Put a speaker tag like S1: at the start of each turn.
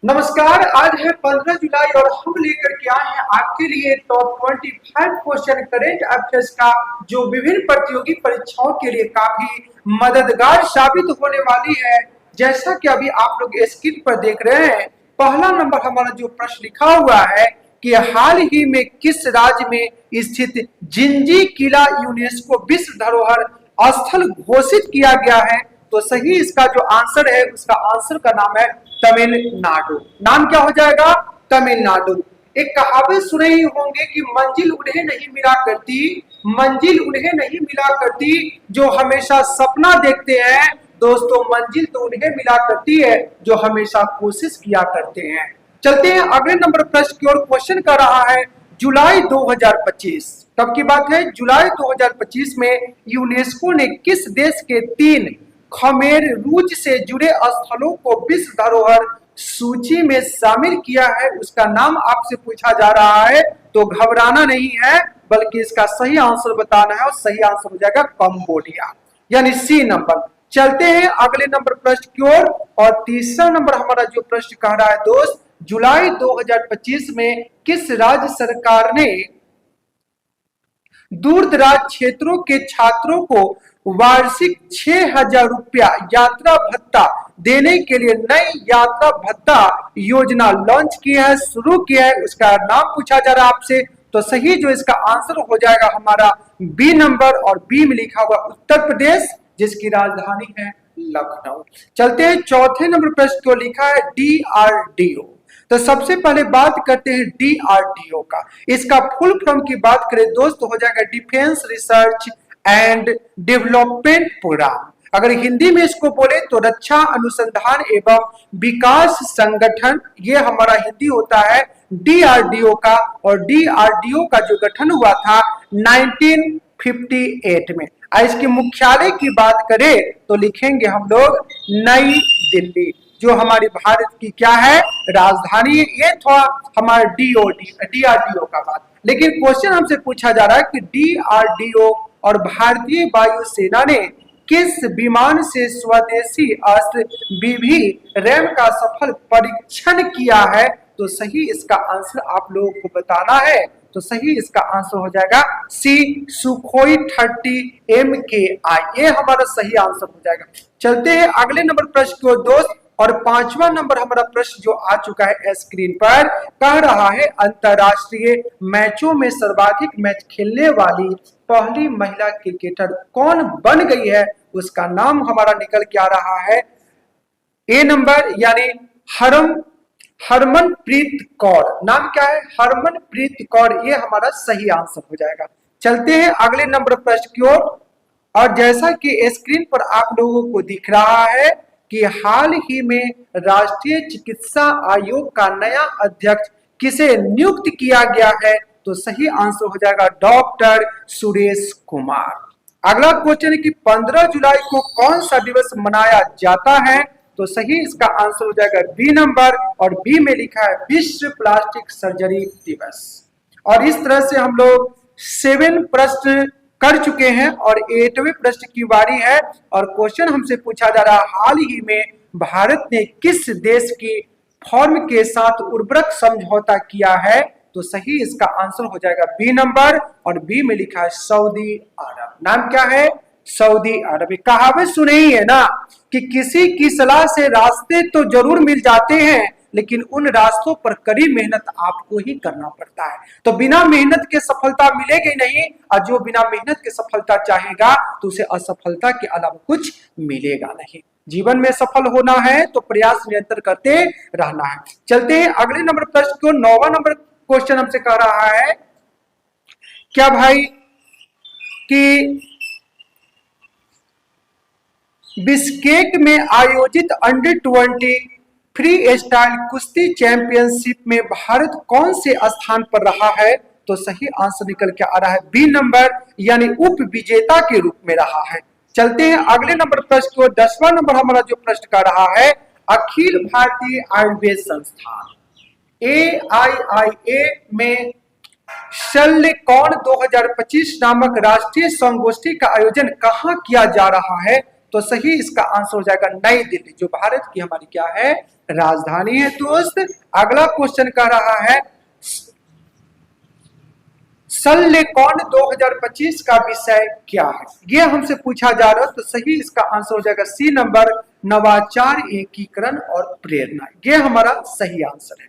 S1: नमस्कार। आज है 15 जुलाई और हम लेकर के आए हैं आपके लिए टॉप 25 क्वेश्चन करेंट अफेयर्स का, जो विभिन्न प्रतियोगी परीक्षाओं के लिए काफी मददगार साबित होने वाली है। जैसा कि अभी आप लोग स्क्रीन पर देख रहे हैं, पहला नंबर हमारा जो प्रश्न लिखा हुआ है कि हाल ही में किस राज्य में स्थित जिंजी किला यूनेस्को विश्व धरोहर स्थल घोषित किया गया है। तो सही इसका जो आंसर है, उसका आंसर का नाम है तमिलनाडु। नाम क्या हो जाएगा? तमिलनाडु। एक कहावत सुने ही होंगे कि मंजिल उन्हें नहीं मिला करती, मंजिल उन्हें नहीं मिला करती जो हमेशा सपना देखते हैं। दोस्तों, मंजिल तो उन्हें मिला करती है जो हमेशा कोशिश किया करते हैं। चलते हैं अगले नंबर प्रश्न की ओर। क्वेश्चन कर रहा है जुलाई 2025। कब की बात है? जुलाई 2025 में यूनेस्को ने किस देश के 3 खमेर रूज से जुड़े स्थलों को विश्व धरोहर सूची में शामिल किया है? उसका नाम आपसे पूछा जा रहा है, तो घबराना नहीं है, बल्कि इसका सही आंसर बताना है और सही आंसर हो जाएगा कंबोडिया, यानी सी नंबर। चलते हैं अगले नंबर प्रश्न की ओर। और तीसरा नंबर हमारा जो प्रश्न कह रहा है दोस्त, जुलाई 2025 में किस राज्य सरकार ने दूर दराज क्षेत्रों के छात्रों को वार्षिक 6,000 रुपया यात्रा भत्ता देने के लिए नई यात्रा भत्ता योजना लॉन्च की है, शुरू किया है? उसका नाम पूछा जा रहा है आपसे, तो सही जो इसका आंसर हो जाएगा हमारा बी नंबर। और बी में लिखा हुआ उत्तर प्रदेश, जिसकी राजधानी है लखनऊ। चलते हैं चौथे नंबर प्रश्न को। लिखा है DRDO। तो सबसे पहले बात करते हैं DRDO का। इसका फुल फॉर्म की बात करें दोस्त, हो जाएगा defence research and development programme. अगर हिंदी में इसको बोले तो रक्षा अनुसंधान एवं विकास संगठन, ये हमारा हिंदी होता है DRDO का। और DRDO का जो गठन हुआ था 1958 में। इसके मुख्यालय की बात करें तो लिखेंगे हम लोग नई दिल्ली, जो हमारी भारत की क्या है? राजधानी। ये थोड़ा हमारा DRDO का बात। लेकिन क्वेश्चन हमसे पूछा जा रहा है कि DRDO और भारतीय वायुसेना ने किस विमान से स्वदेशी अस्त्र BB-RAM का सफल परीक्षण किया है? तो सही इसका आंसर आप लोगों को बताना है। तो सही इसका आंसर हो जाएगा सी, सुखोई 30 MKI। ये हमारा सही आंसर हो जाएगा। चलते हैं अगले नंबर प्रश्न की ओर दोस्त। और पांचवा नंबर हमारा प्रश्न जो आ चुका है स्क्रीन पर, कह रहा है अंतरराष्ट्रीय मैचों में सर्वाधिक मैच खेलने वाली पहली महिला क्रिकेटर कौन बन गई है? उसका नाम हमारा निकल के आ रहा है ए नंबर, यानी हरमनप्रीत कौर। नाम क्या है? हरमनप्रीत कौर। ये हमारा सही आंसर हो जाएगा। चलते हैं अगले नंबर प्रश्न की ओर। और जैसा कि स्क्रीन पर आप लोगों को दिख रहा है कि हाल ही में राष्ट्रीय चिकित्सा आयोग का नया अध्यक्ष किसे नियुक्त किया गया है? तो सही आंसर हो जाएगा डॉक्टर सुरेश कुमार। अगला क्वेश्चन है कि 15 जुलाई को कौन सा दिवस मनाया जाता है? तो सही इसका आंसर हो जाएगा बी नंबर। और बी में लिखा है विश्व प्लास्टिक सर्जरी दिवस। और इस तरह से हम लोग 7 प्रश्न कर चुके हैं और 8वें प्रश्न की बारी है। और क्वेश्चन हमसे पूछा जा रहा है हाल ही में भारत ने किस देश की फर्म के साथ उर्वरक समझौता किया है? तो सही इसका आंसर हो जाएगा बी नंबर। और बी में लिखा है सऊदी अरब। नाम क्या है? सऊदी अरब। कहावत सुने ही है ना कि किसी की सलाह से रास्ते तो जरूर मिल जाते हैं, लेकिन उन रास्तों पर कड़ी मेहनत आपको ही करना पड़ता है। तो बिना मेहनत के सफलता मिलेगी नहीं, और जो बिना मेहनत के सफलता चाहेगा तो उसे असफलता के अलावा कुछ मिलेगा नहीं। जीवन में सफल होना है तो प्रयास निरंतर करते रहना है। चलते हैं अगले नंबर प्रश्न को। 9वां नंबर क्वेश्चन हमसे कह रहा है क्या भाई कि बिश्केक में आयोजित अंडर-20 फ्री स्टाइल कुश्ती चैंपियनशिप में भारत कौन से स्थान पर रहा है? तो सही आंसर निकल के आ रहा है बी नंबर, यानी उप विजेता के रूप में रहा है। चलते हैं अगले नंबर प्रश्न को। 10वां नंबर हमारा जो प्रश्न कर रहा है, अखिल भारतीय आयुर्वेद संस्थान AIIA में शल्यकौन 2025 नामक राष्ट्रीय संगोष्ठी का आयोजन कहाँ किया जा रहा है? तो सही इसका आंसर हो जाएगा नई दिल्ली, जो भारत की हमारी क्या है, राजधानी है। दोस्त अगला क्वेश्चन कह रहा है सल्लेकॉन 2025 का विषय क्या है, ये हमसे पूछा जा रहा है। तो सही इसका आंसर हो जाएगा सी नंबर, नवाचार, एकीकरण और प्रेरणा, ये हमारा सही आंसर है।